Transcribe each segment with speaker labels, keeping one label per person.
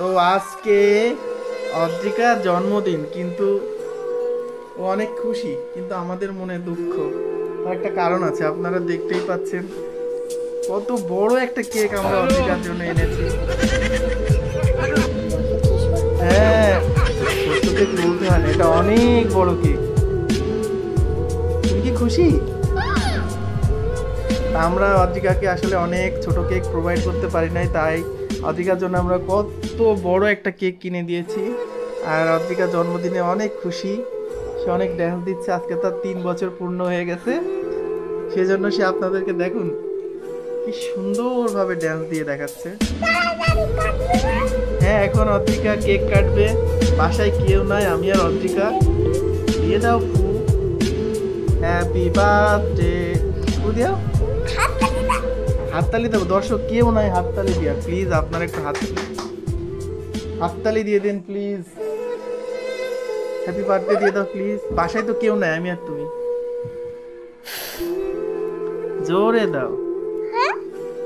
Speaker 1: তো আজকে অদ্রিকার জন্মদিন, কিন্তু ও অনেক খুশি, কিন্তু আমাদের মনে দুঃখ। তার একটা কারণ আছে, আপনারা দেখতেই পাচ্ছেন কত বড় একটা কেক আমরা অদ্রিকার জন্য এনেছি। হ্যাঁ, ছোট্ট কেক বলতে হয় না, এটা অনেক বড় কেক। তুমি কি খুশি? আমরা অদ্রিকাকে আসলে অনেক ছোট কেক প্রোভাইড করতে পারি নাই, তাই অদ্রিকার জন্য আমরা কত বড় একটা কেক কিনে দিয়েছি। আর অদ্রিকার জন্মদিনে অনেক খুশি, সে অনেক ড্যান্স দিচ্ছে। আজকে তার 3 বছর পূর্ণ হয়ে গেছে, সেজন্য সে আপনাদেরকে দেখুন কি সুন্দরভাবে ড্যান্স দিয়ে দেখাচ্ছে। হ্যাঁ, এখন অদ্রিকা কেক কাটবে। বাসায় কেউ নাই, আমি আর অদ্রিকা। দিয়ে দাও ফু। Happy birthday. ফু দিও। হাততালি দেবো, দর্শক কেউ নাই হাততালি দিয়া। প্লিজ আপনার একটু হাততালি দিয়ে দিন প্লিজ। হ্যাপি বার্থডে দিয়ে দাও প্লিজ। বাসায় তো কেউ নাই, আমি আর তুমি। জোরে দাও,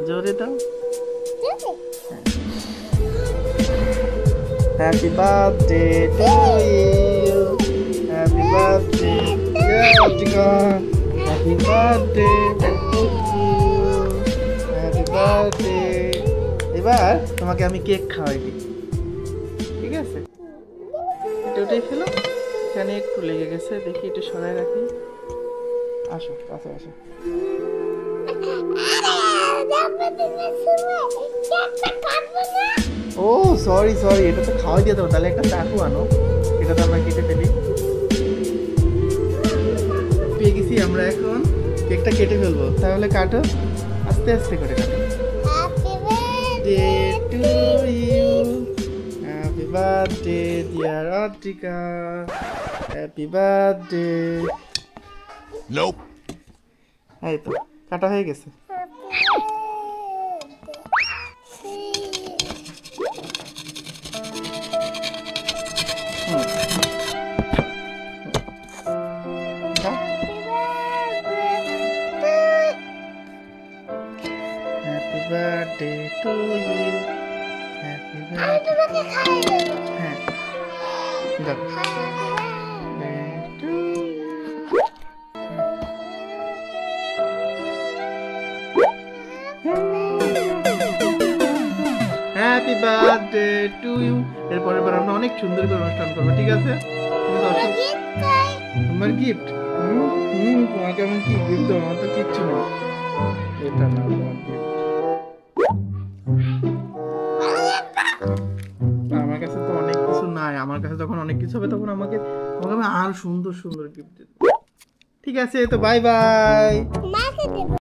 Speaker 1: জোরে দাও। Happy birthday to you, happy birthday Adrika, happy birthday to you, happy birthday. এবার তোমাকে আমি কেক খাওয়াই দিই, ঠিক আছে? এটা ওটাই ফেলো, এখানে একটু লেগে গেছে, দেখি একটু সরাই রাখি। আসো কাছে আসো। ও সরি সরি, এটা তো খাওয়াই দিয়ে দেবো। তাহলে একটা চাকু আনো, এটা তো আমরা কেটে ফেলি। পেয়ে গেছি আমরা, এখন কেকটা কেটে ফেলবো। তাহলে কাটো, আস্তে আস্তে করে কাটো। Happy birthday to you, happy birthday dear Adrika, happy birthday. Nope. এই তো কাটা হয়ে গেছে। Happy birthday to you, happy birthday. হ্যাঁ হ্যাপি বার্থডে টু ইউ। এরপরের বার আমরা অনেক সুন্দর করে অনুষ্ঠান করবো, ঠিক আছে? তোমার গিফট, তোমাকে আমি কি গিফট দেবো? আমার তো কিচ্ছু নেই। এটা না তোমার গিফট, আমার কাছে তো অনেক কিছু নাই। আমার কাছে যখন অনেক কিছু হবে তখন আমাকে আমি আরো সুন্দর সুন্দর গিফট দেবো, ঠিক আছে? তো বাই বাই।